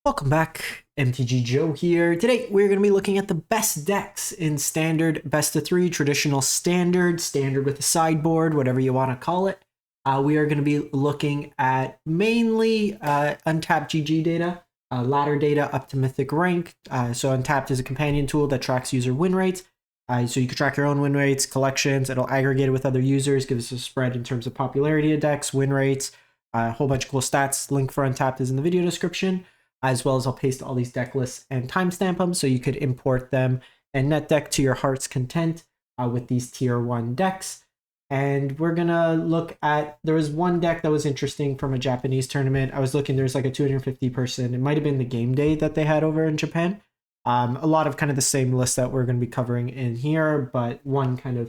Welcome back, MTG Joe here. Today we're going to be looking at the best decks in standard, best of three, traditional standard, standard with a sideboard, whatever you want to call it. We are going to be looking at mainly Untapped GG data, ladder data up to mythic rank. So Untapped is a companion tool that tracks user win rates. So you can track your own win rates, collections. It'll aggregate it with other users, give us a spread in terms of popularity of decks, win rates, a whole bunch of cool stats. Link for Untapped is in the video description. As well as I'll paste all these deck lists and timestamp them so you could import them and net deck to your heart's content with these tier 1 decks. And we're gonna look at, there was one deck that was interesting from a Japanese tournament. I was looking, there's like a 250 person, it might have been the game day that they had over in Japan. A lot of kind of the same list that we're gonna be covering in here, but one kind of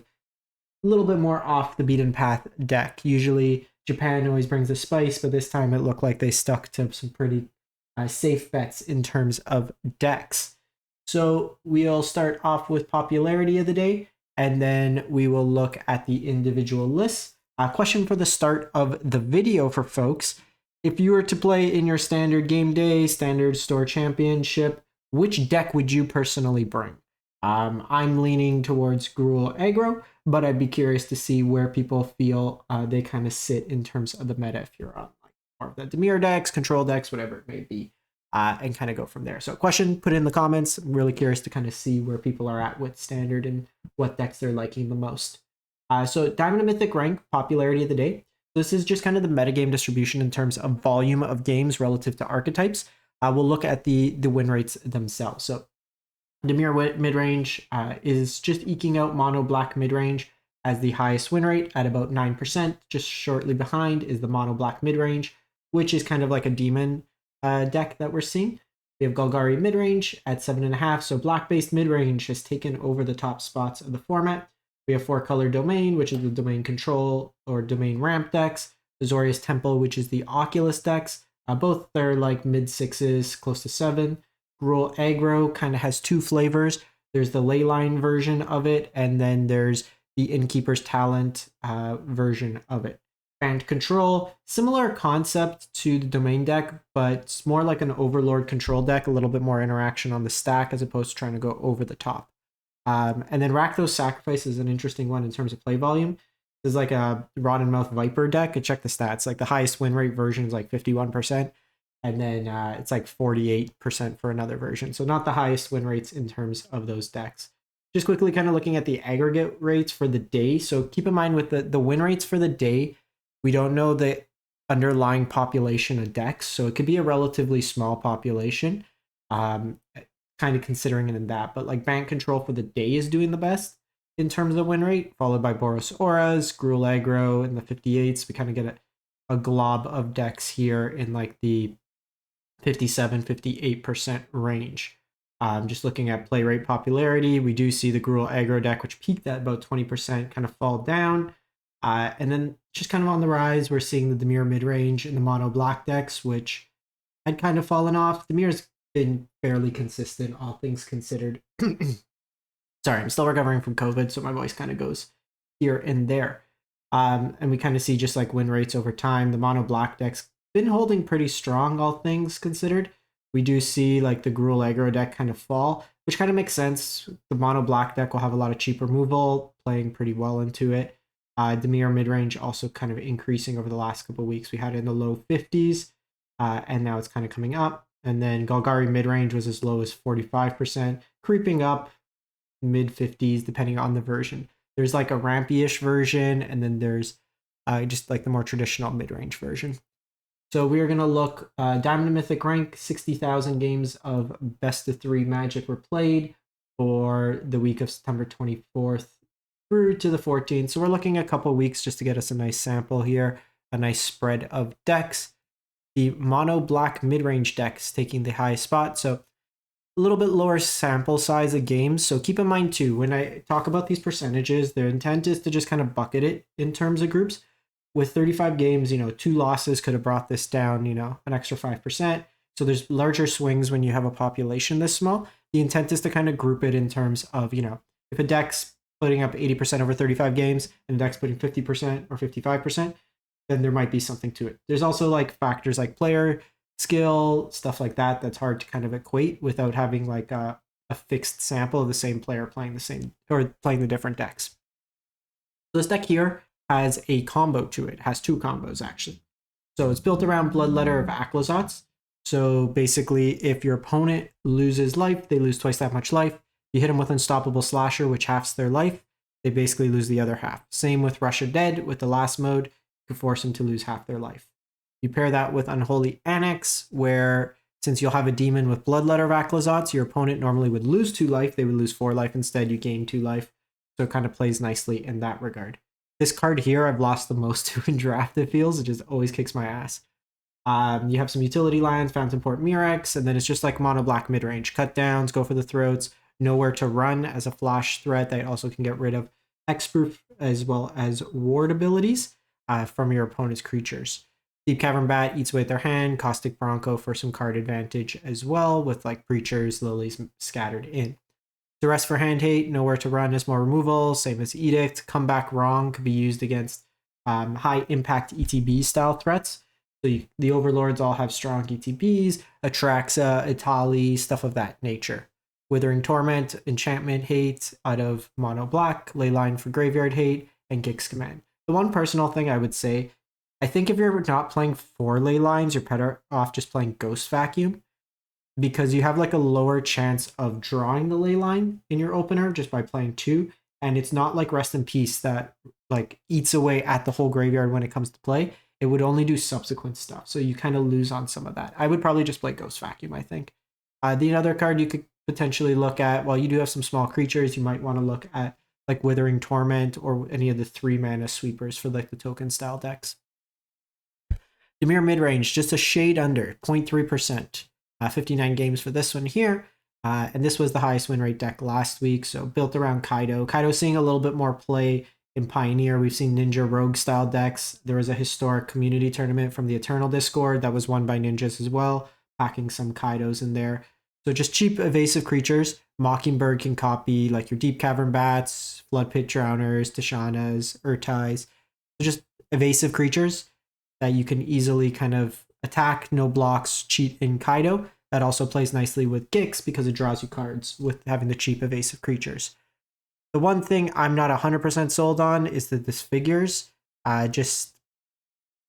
a little bit more off the beaten path deck. Usually Japan always brings a spice, but this time it looked like they stuck to some pretty safe bets in terms of decks. So we'll start off with popularity of the day, and then we will look at the individual lists. A question for the start of the video for folks: if you were to play in your standard game day, standard store championship, which deck would you personally bring? I'm leaning towards Gruul Aggro, but I'd be curious to see where people feel they kind of sit in terms of the meta if you're on or the Dimir decks, control decks, whatever it may be, and kind of go from there. So question, put it in the comments. I'm really curious to kind of see where people are at with standard and what decks they're liking the most. So Diamond and Mythic rank, popularity of the day. This is just kind of the metagame distribution in terms of volume of games relative to archetypes. We'll look at the win rates themselves. So Dimir Midrange is just eking out Mono Black Midrange as the highest win rate at about 9%. Just shortly behind is the Mono Black Midrange, which is kind of like a demon deck that we're seeing. We have Golgari Midrange at 7.5, so black-based midrange has taken over the top spots of the format. We have 4-color Domain, which is the domain control or domain ramp decks. Azorius Temple, which is the Oculus decks. Both they're like mid-6s, close to 7. Gruul Aggro kind of has two flavors. There's the Leyline version of it, and then there's the Innkeeper's Talent version of it. Bant Control, similar concept to the domain deck, but it's more like an Overlord control deck, a little bit more interaction on the stack as opposed to trying to go over the top. And then Rakdos Sacrifice is an interesting one in terms of play volume. This is like a Rotten Mouth Viper deck. Check the stats. Like the highest win rate version is like 51%, and then it's like 48% for another version. So not the highest win rates in terms of those decks. Just quickly kind of looking at the aggregate rates for the day. So keep in mind with the win rates for the day, we don't know the underlying population of decks, so it could be a relatively small population, kind of considering it in that. But like Bant Control for the day is doing the best in terms of win rate, followed by Boros Auras, Gruul Aggro in the 58s. We kind of get a glob of decks here in like the 57-58% range. Just looking at play rate popularity, we do see the Gruul Aggro deck, which peaked at about 20%, kind of fall down. And then just kind of on the rise, we're seeing the Dimir Midrange and the Mono Black decks, which had kind of fallen off. Dimir's been fairly consistent, all things considered. Sorry, I'm still recovering from COVID, so my voice kind of goes here and there. And we kind of see just like win rates over time. The Mono Black deck's been holding pretty strong, all things considered. We do see like the Gruul Aggro deck kind of fall, which kind of makes sense. The Mono Black deck will have a lot of cheap removal, playing pretty well into it. Dimir Midrange also kind of increasing over the last couple of weeks. We had it in the low 50s, and now it's kind of coming up. And then Golgari Midrange was as low as 45%, creeping up mid 50s depending on the version. There's like a rampy-ish version, and then there's just like the more traditional midrange version. So we are going to look Diamond and Mythic rank, 60,000 games of best of 3 Magic were played for the week of September 24th through to the 14th. So we're looking at a couple weeks just to get us a nice sample here, a nice spread of decks. The Mono Black Midrange decks taking the highest spot, so a little bit lower sample size of games. So keep in mind too, when I talk about these percentages, their intent is to just kind of bucket it in terms of groups. With 35 games, 2 losses could have brought this down, an extra 5%. So there's larger swings when you have a population this small. The intent is to kind of group it in terms of, if a deck's putting up 80% over 35 games and the deck's putting 50% or 55%, then there might be something to it. There's also like factors like player skill, stuff like that. That's hard to kind of equate without having like a fixed sample of the same player playing the same or playing the different decks. So this deck here has a combo to it. It has two combos actually. So it's built around Bloodletter of Aclazotz. So basically, if your opponent loses life, they lose twice that much life. You hit them with Unstoppable Slasher, which halves their life. They basically lose the other half. Same with Russia Dead with the last mode. You can force them to lose half their life. You pair that with Unholy Annex, where since you'll have a demon with Bloodletter of Aclazotz, your opponent normally would lose 2 life. They would lose 4 life instead. You gain 2 life. So it kind of plays nicely in that regard. This card here, I've lost the most to in draft, it feels. It just always kicks my ass. You have some utility lands, Fountain Port Murex, and then it's just like mono black midrange. Cut downs, go for the throats, nowhere to run as a flash threat that also can get rid of hexproof as well as ward abilities from your opponent's creatures. Deep Cavern Bat eats away at their hand, Caustic Bronco for some card advantage as well, with like Preachers, Lilies scattered in. Duress for hand hate, nowhere to run is more removal, same as Edict. Come Back Wrong could be used against high impact ETB style threats. So the Overlords all have strong ETBs, Atraxa, Itali, stuff of that nature. Withering Torment, Enchantment Hate out of Mono Black, Leyline for Graveyard Hate, and Gix Command. The one personal thing I would say, I think if you're not playing 4 Leylines, you're better off just playing Ghost Vacuum, because you have like a lower chance of drawing the Leyline in your opener just by playing 2. And it's not like Rest in Peace that like eats away at the whole graveyard when it comes to play. It would only do subsequent stuff. So you kind of lose on some of that. I would probably just play Ghost Vacuum, I think. The other card you could potentially look at, while you do have some small creatures, you might want to look at like Withering Torment or any of the 3 mana sweepers for like the token style decks. Dimir Midrange, just a shade under, 0.3%. 59 games for this one here. And this was the highest win rate deck last week. So built around Kaido. Kaido seeing a little bit more play in Pioneer. We've seen Ninja Rogue style decks. There was a historic community tournament from the Eternal Discord that was won by Ninjas as well, packing some Kaidos in there. So just cheap evasive creatures. Mockingbird can copy like your Deep Cavern Bats, Flood Pit Drowners, Tashanas, Urtais. So just evasive creatures that you can easily kind of attack, no blocks, cheat in Kaido. That also plays nicely with Gix because it draws you cards with having the cheap evasive creatures. The one thing I'm not 100% sold on is the disfigures.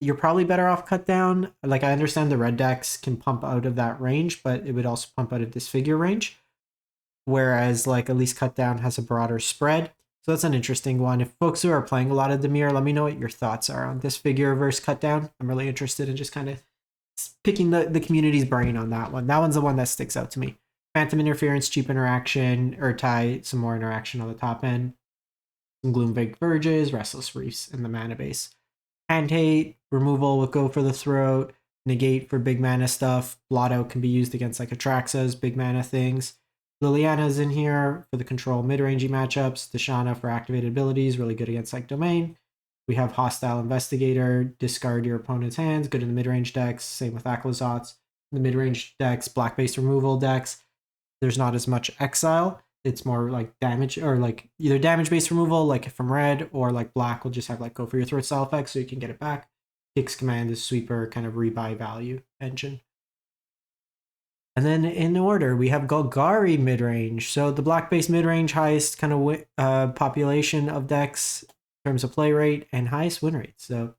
You're probably better off cut down. Like I understand the red decks can pump out of that range, but it would also pump out of disfigure range. Whereas like at least cut down has a broader spread. So that's an interesting one. If folks who are playing a lot of Dimir, let me know what your thoughts are on disfigure versus cut down. I'm really interested in just kind of picking the community's brain on that one. That one's the one that sticks out to me. Phantom Interference, cheap interaction, Urtai, some more interaction on the top end. Some Gloomveiled Verges, Restless Reefs, and the mana base. Hand hate, removal will go for the throat, negate for big mana stuff. Blot out can be used against like Atraxas, big mana things. Liliana's in here for the control mid-rangey matchups. Dashana for activated abilities, really good against like Domain. We have Hostile Investigator, discard your opponent's hands, good in the mid-range decks. Same with Aclazotz. The mid-range decks, black-based removal decks, there's not as much exile. It's more like damage, or like either damage-based removal, like from red, or like black will just have like go for your throat style effect so you can get it back. Gix Command is sweeper, kind of rebuy value engine. And then in order, we have Golgari Midrange. So the black-based midrange, highest kind of population of decks in terms of play rate and highest win rate. So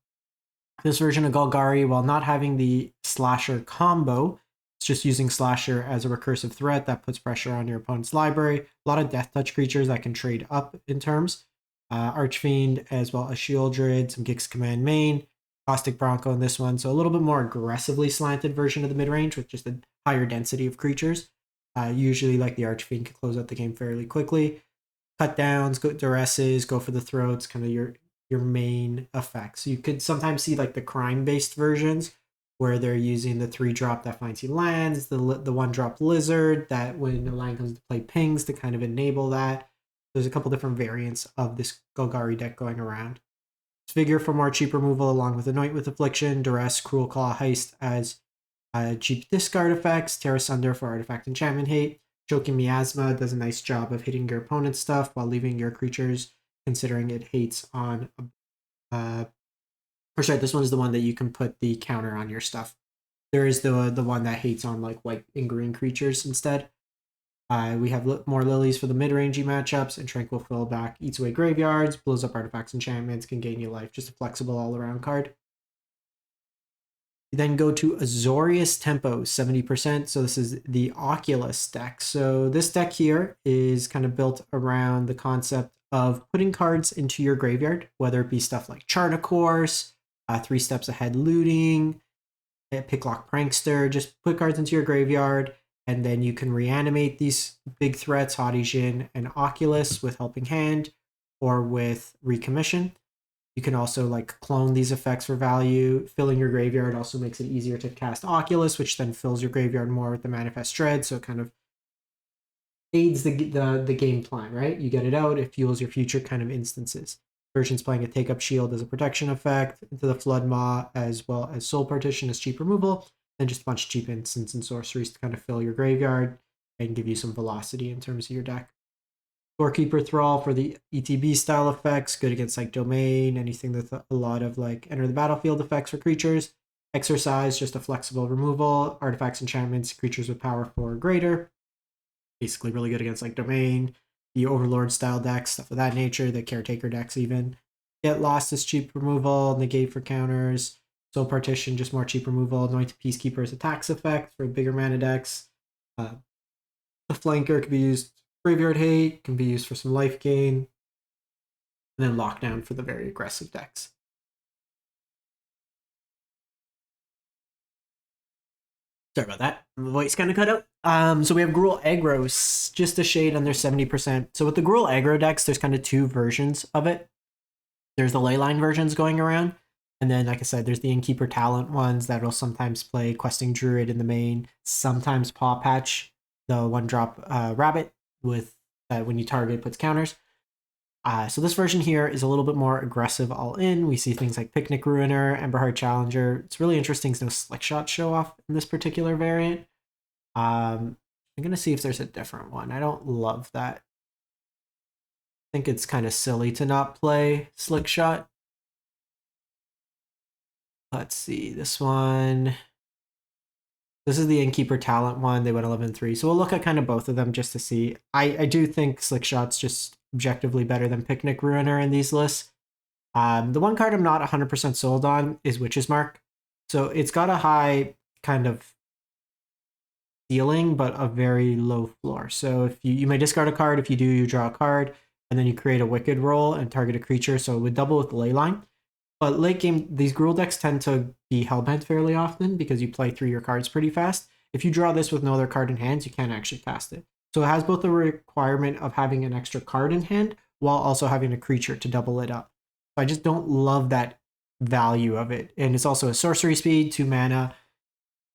this version of Golgari, while not having the slasher combo, it's just using slasher as a recursive threat that puts pressure on your opponent's library. A lot of death touch creatures that can trade up in terms. Archfiend as well as Shieldred, some Gix Command main, Caustic Bronco in this one. So a little bit more aggressively slanted version of the midrange with just a higher density of creatures. Usually like the Archfiend can close out the game fairly quickly. Cut downs, go duresses, go for the throats, kind of your main effects. You could sometimes see like the crime-based versions where they're using the 3-drop that finds you lands, the 1-drop lizard that when the line comes to play pings to kind of enable that. There's a couple different variants of this Golgari deck going around. Figure for more cheap removal along with Anoint with Affliction, Duress, Cruel Claw, Heist as cheap discard effects, Terra Sunder for artifact enchantment hate. Choking Miasma does a nice job of hitting your opponent's stuff while leaving your creatures, considering it hates on or sorry, this one is the one that you can put the counter on your stuff. There is the one that hates on like white and green creatures instead. We have more lilies for the mid-rangey matchups, and Tranquil Fillback eats away graveyards, blows up artifacts, enchantments, can gain you life. Just a flexible all-around card. You then go to Azorius Tempo, 70%. So this is the Oculus deck. So this deck here is kind of built around the concept of putting cards into your graveyard, whether it be stuff like Chart a Course, 3 Steps Ahead Looting, Picklock Prankster. Just put cards into your graveyard, and then you can reanimate these big threats, Haughty Djinn and Oculus, with Helping Hand or with Recommission. You can also like clone these effects for value. Filling your graveyard also makes it easier to cast Oculus, which then fills your graveyard more with the Manifest Dread. So it kind of aids the game plan, right? You get it out, it fuels your future kind of instances. Version's playing a Take Up Shield as a protection effect, into the Flood Maw, as well as Soul Partition as cheap removal, and just a bunch of cheap instants and sorceries to kind of fill your graveyard and give you some velocity in terms of your deck. Doorkeeper Thrall for the ETB style effects, good against like Domain, anything with a lot of like enter the battlefield effects for creatures. Exercise, just a flexible removal. Artifacts, enchantments, creatures with power 4 or greater. Basically really good against like Domain, the Overlord style decks, stuff of that nature, the Caretaker decks even. Get Lost is cheap removal, Negate for counters. Soul Partition, just more cheap removal. Anointed Peacekeeper's attacks effect for bigger mana decks. The Flanker can be used. Graveyard Hate can be used for some life gain. And then Lockdown for the very aggressive decks. Sorry about that. My voice kind of cut out. So we have Gruul Aggro, just a shade under 70%. So with the Gruul Aggro decks, there's kind of 2 versions of it. There's the Leyline versions going around. And then, like I said, there's the Innkeeper Talent ones that will sometimes play Questing Druid in the main. Sometimes Paw Patch, the 1-drop rabbit with when you target puts counters. So this version here is a little bit more aggressive all in. We see things like Picnic Ruiner, Emberheart Challenger. It's really interesting to no Slick Shot show off in this particular variant. I'm going to see if there's a different one. I don't love that. I think it's kind of silly to not play Slick Shot. Let's see, this one. This is the Innkeeper Talent one. They went 11-3. So we'll look at kind of both of them just to see. I do think Slick Shot's just objectively better than Picnic Ruiner in these lists. The one card I'm not 100% sold on is Witch's Mark. So it's got a high kind of ceiling, but a very low floor. So if you may discard a card. If you do, you draw a card, and then you create a Wicked roll and target a creature. So it would double with the Leyline. But late game, these Gruul decks tend to be hellbent fairly often because you play through your cards pretty fast. If you draw this with no other card in hand, you can't actually cast it. So it has both the requirement of having an extra card in hand while also having a creature to double it up. So I just don't love that value of it. And it's also a sorcery speed, 2 mana.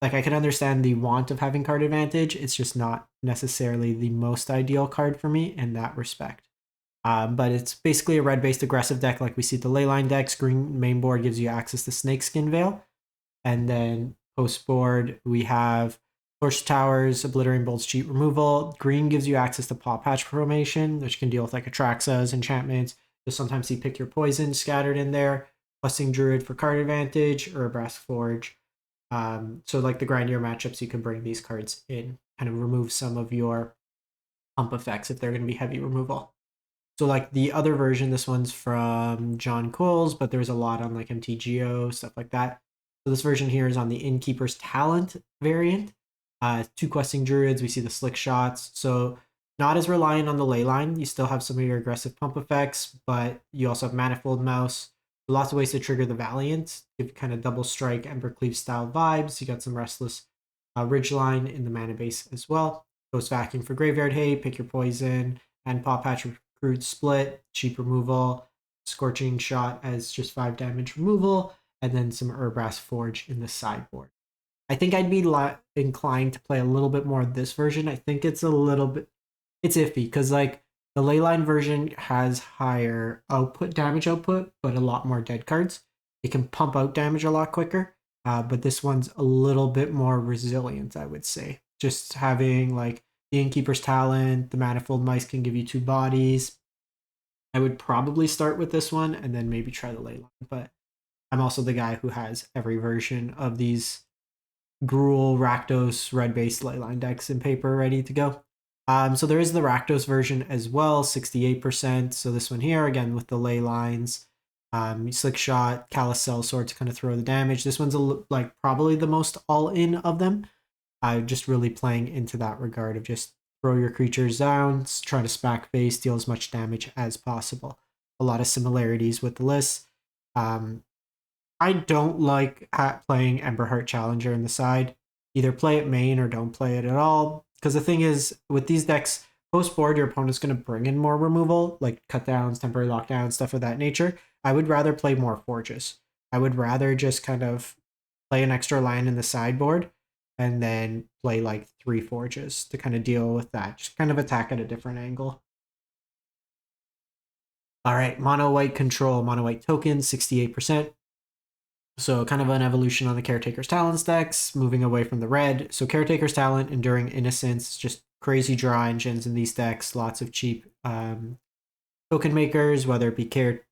Like, I can understand the want of having card advantage. It's just not necessarily the most ideal card for me in that respect. But it's basically a red-based aggressive deck like we see the Leyline decks. Green main board gives you access to Snakeskin Veil. And then post-board, we have Torch Towers, Obliterating Bolts, cheat removal. Green gives you access to Paw Patch Formation, which can deal with like Atraxas, enchantments. You'll sometimes see Pick Your Poison scattered in there. Questing Druid for card advantage, or a Brass Forge. So like the grindier matchups, you can bring these cards in, kind of remove some of your pump effects if they're going to be heavy removal. So like the other version, this one's from John Coles, but there's a lot on like MTGO, stuff like that. So this version here is on the Innkeeper's Talent variant. 2 Questing Druids, we see the Slick Shots. So not as reliant on the Leyline. You still have some of your aggressive pump effects, but you also have Manifold Mouse. Lots of ways to trigger the Valiant. Give kind of double strike, Embercleave style vibes. You got some Restless Ridgeline in the mana base as well. Ghost Vacuum for Graveyard Hate, Pick Your Poison, and Paw Patch Recruit Split, cheap removal, Scorching Shot as just 5 damage removal, and then some Urbrass Forge in the sideboard. I think I'd be inclined to play a little bit more of this version. I think it's a little bit, it's iffy because like the Leyline version has higher damage output, but a lot more dead cards. It can pump out damage a lot quicker, but this one's a little bit more resilient, I would say. Just having like the Innkeeper's Talent, the Manifold Mice can give you 2 bodies. I would probably start with this one and then maybe try the Leyline, but I'm also the guy who has every version of these Gruul, Rakdos, red-based Leyline decks in paper ready to go. So there is the Rakdos version as well, 68%. So this one here, again, with the ley lines, Slick Shot, Callous Sellsword to kind of throw the damage. This one's like probably the most all-in of them. Just really playing into that regard of just throw your creatures down, try to spack face, deal as much damage as possible. A lot of similarities with the list. I don't like playing Emberheart Challenger in the side. Either play it main or don't play it at all. Because the thing is, with these decks, post-board, your opponent's going to bring in more removal, like cut downs, temporary lockdowns, stuff of that nature. I would rather play more Forges. I would rather just kind of play an extra line in the sideboard and then play like 3 Forges to kind of deal with that. Just kind of attack at a different angle. All right, mono white control, mono white token, 68%. So kind of an evolution on the Caretaker's Talents decks, moving away from the red. So Caretaker's Talent, Enduring Innocence, just crazy draw engines in these decks, lots of cheap token makers, whether it be Carrot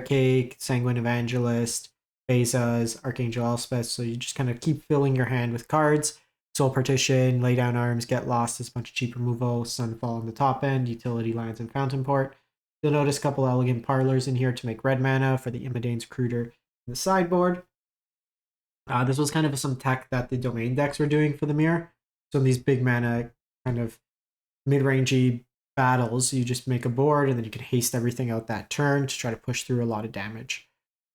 Cake, Sanguine Evangelist, Bezas, Archangel Elspeth. So you just kind of keep filling your hand with cards. Soul Partition, Lay Down Arms, Get Lost is a bunch of cheap removal, Sunfall on the top end, Utility Lands, and Fountain Port. You'll notice a couple elegant parlors in here to make red mana for the Immodane's Recruiter in the sideboard. This was kind of some tech that the domain decks were doing for the mirror. So in these big mana kind of mid-rangey battles, you just make a board and then you can haste everything out that turn to try to push through a lot of damage.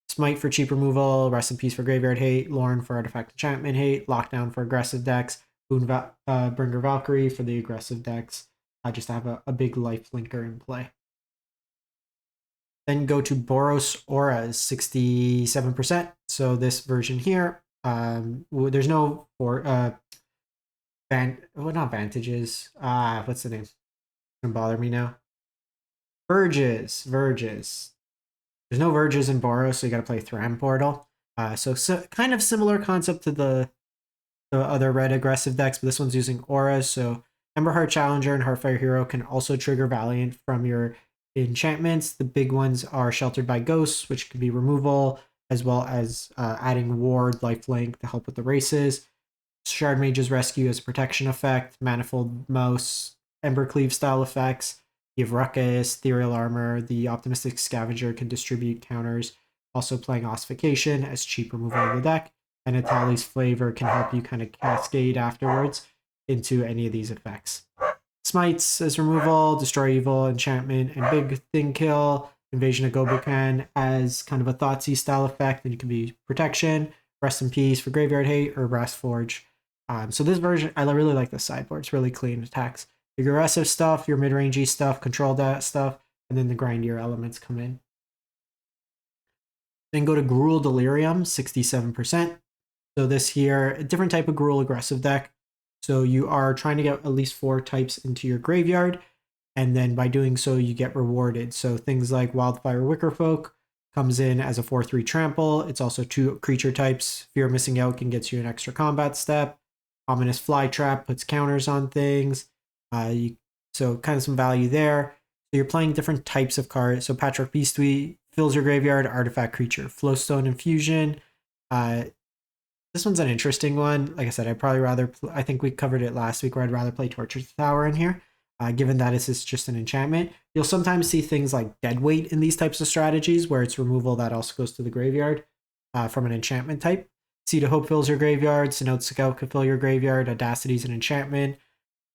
Smite for cheap removal, Rest in Peace for Graveyard Hate, Lorn for Artifact Enchantment Hate, Lockdown for aggressive decks, Bringer Valkyrie for the aggressive decks, just to have a big life linker in play. Then go to Boros Auras, 67%. So this version here, there's no not Vantages. What's the name? It's gonna bother me now. Verges. There's no Verges in Boros, so you gotta play Thram Portal. So kind of similar concept to the other red aggressive decks, but this one's using Auras. So Emberheart Challenger and Heartfire Hero can also trigger Valiant from your enchantments. The big ones are Sheltered by Ghosts, which could be removal, as well as adding Ward, Lifelink to help with the races. Shard Mage's Rescue as a protection effect, Manifold Mouse, Embercleave style effects. You have Ruckus, Ethereal Armor. The Optimistic Scavenger can distribute counters. Also playing Ossification as cheap removal in the deck. And Natali's Flavor can help you kind of cascade afterwards into any of these effects. Smites as removal, Destroy Evil, Enchantment, and Big Thing Kill. Invasion of Gobekhan as kind of a Thoughtseize style effect, and it can be Protection, Rest in Peace for Graveyard Hate, or Brass Forge. So this version, I really like the sideboard. It's really clean attacks. Your aggressive stuff, your mid-rangey stuff, control that stuff, and then the grindier elements come in. Then go to Gruul Delirium, 67%. So this here, a different type of Gruul aggressive deck. So you are trying to get at least 4 types into your graveyard, and then by doing so, you get rewarded. So things like Wildfire Wickerfolk comes in as a 4/3 trample. It's also 2 creature types. Fear of Missing Out can get you an extra combat step. Ominous Flytrap puts counters on things. So kind of some value there. So you're playing different types of cards. So Patrick Beastweed fills your graveyard, artifact creature. Flowstone Infusion. This one's an interesting one. Like I said, I'd probably rather, I think we covered it last week, where I'd rather play Torture Tower in here, given that it's just an enchantment. You'll sometimes see things like Deadweight in these types of strategies, where it's removal that also goes to the graveyard from an enchantment type. Seed of Hope fills your graveyard. Synod Scout could fill your graveyard. Audacity is an enchantment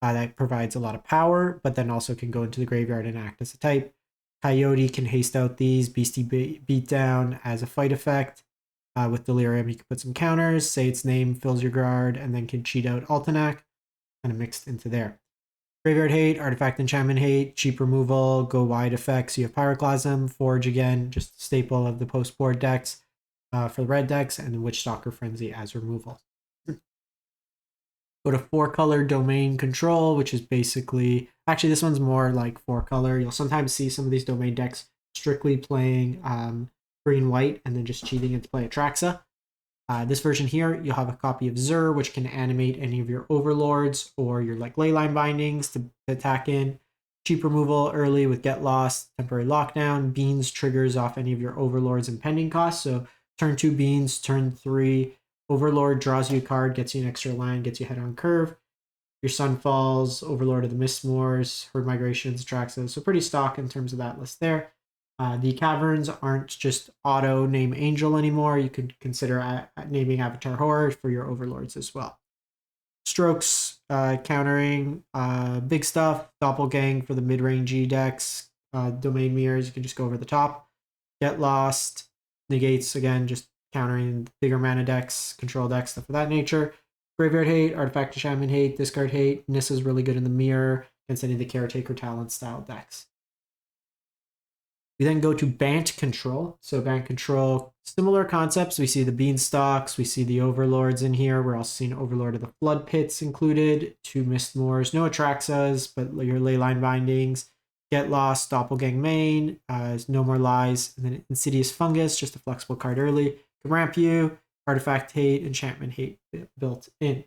that provides a lot of power, but then also can go into the graveyard and act as a type. Coyote can haste out these. Beastie Beatdown as a fight effect. With Delirium, you can put some counters, say its name, fills your guard, and then can cheat out Altenac, kind of mixed into there. Graveyard Hate, Artifact Enchantment Hate, cheap removal, go wide effects. You have Pyroclasm, Forge again, just a staple of the post-board decks for the red decks, and then Witchstalker Frenzy as removal. Go to 4-color Domain Control, which is basically, actually this one's more like 4-color. You'll sometimes see some of these domain decks strictly playing green-white and then just cheating into play Atraxa. This version here, you'll have a copy of Zur, which can animate any of your overlords or your like leyline bindings to attack in. Cheap removal early with Get Lost, temporary lockdown. Beans triggers off any of your overlords and pending costs. So turn 2 Beans, turn 3 Overlord draws you a card, gets you an extra land, gets you head on curve. Your Sunfalls, Overlord of the Mistmoors, Herd Migrations, Traxxas. So pretty stock in terms of that list there. The Caverns aren't just auto name Angel anymore. You could consider naming Avatar Horror for your Overlords as well. Strokes, countering, big stuff. Doppelgang for the mid-rangey decks. Domain Mirrors, you can just go over the top. Get Lost, negates, again, just countering bigger mana decks, control decks, stuff of that nature. Graveyard Hate, Artifact Enchantment Hate, Discard Hate. Nissa's really good in the mirror against any of the Caretaker Talent style decks. We then go to Bant Control. So Bant Control, similar concepts. We see the Beanstalks, we see the Overlords in here. We're also seeing Overlord of the Flood Pits included, 2 Mistmoors, no Atraxas, but your Leyline Bindings. Get Lost, Doppelgang Main, No More Lies, and then Insidious Fungus, just a flexible card early. Can ramp you, Artifact Hate, Enchantment Hate built in.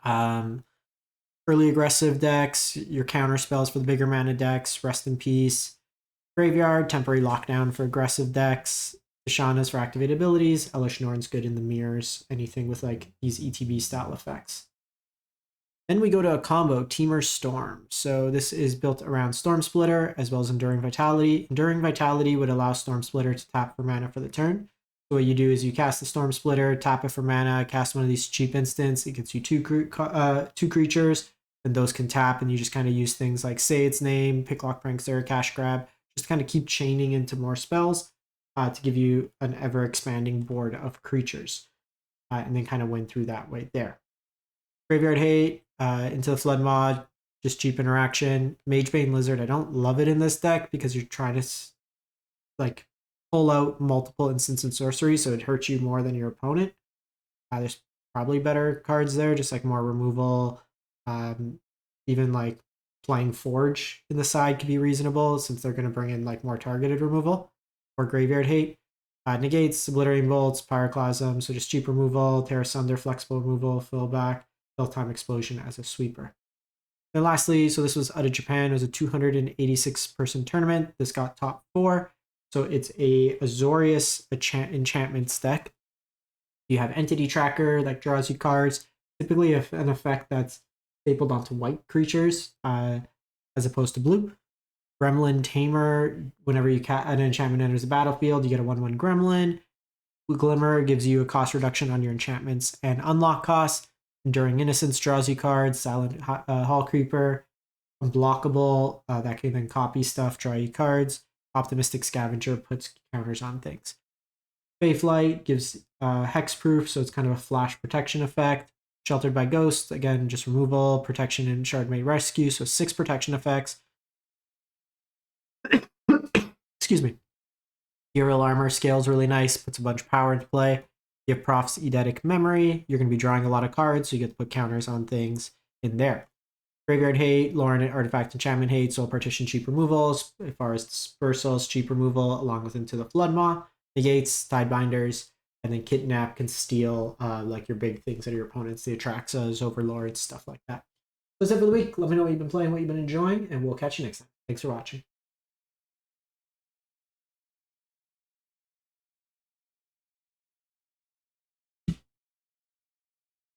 Early aggressive decks, your counter spells for the bigger mana decks, Rest in Peace. Graveyard, temporary lockdown for aggressive decks. Ishana's for activated abilities. Elish Norn's good in the mirrors. Anything with like these ETB style effects. Then we go to a combo, Temur Storm. So this is built around Stormsplitter as well as Enduring Vitality. Enduring Vitality would allow Stormsplitter to tap for mana for the turn. So what you do is you cast the Stormsplitter, tap it for mana, cast one of these cheap instants. It gets you two creatures, and those can tap, and you just kind of use things like Say Its Name, Picklock Prankster, Cash Grab, just kind of keep chaining into more spells to give you an ever-expanding board of creatures. And then kind of win through that way there. Graveyard Hate, into the Flood mod, just cheap interaction. Magebane Lizard, I don't love it in this deck because you're trying to like pull out multiple instants and sorcery, so it hurts you more than your opponent. There's probably better cards there, just like more removal. Even like playing Forge in the side could be reasonable since they're going to bring in like more targeted removal. Or Graveyard Hate. Negates, Obliterating Bolts, Pyroclasm, so just cheap removal, Terra Sunder, flexible removal, fill back, fill time explosion as a sweeper. And lastly, so this was out of Japan, it was a 286 person tournament. This got top 4. So it's a Azorius enchantments deck. You have Entity Tracker that draws you cards, typically an effect that's stapled onto white creatures as opposed to blue. Gremlin Tamer, whenever an enchantment enters the battlefield, you get a 1/1 Gremlin. Glimmer gives you a cost reduction on your enchantments and unlock costs. Enduring Innocence draws you cards. Silent Hall Creeper. Unblockable, that can then copy stuff, draw you cards. Optimistic Scavenger puts counters on things. Faithlight gives hexproof, so it's kind of a flash protection effect. Sheltered by Ghost, again, just removal, protection, and Shardmate Rescue, so 6 protection effects. Excuse me. Hero Armor scales really nice, puts a bunch of power into play. You have Proph's Eidetic Memory. You're going to be drawing a lot of cards, so you get to put counters on things in there. Graveyard Hate, Lauren Artifact Enchantment Hate, Soul Partition, cheap removals. As far as Dispersals, cheap removal, along with Into the Floodmaw. Negates, Tidebinders, and then Kidnap can steal like your big things that are your opponents, the Atraxas, Overlords, stuff like that. That's it for the week. Let me know what you've been playing, what you've been enjoying, and we'll catch you next time. Thanks for watching.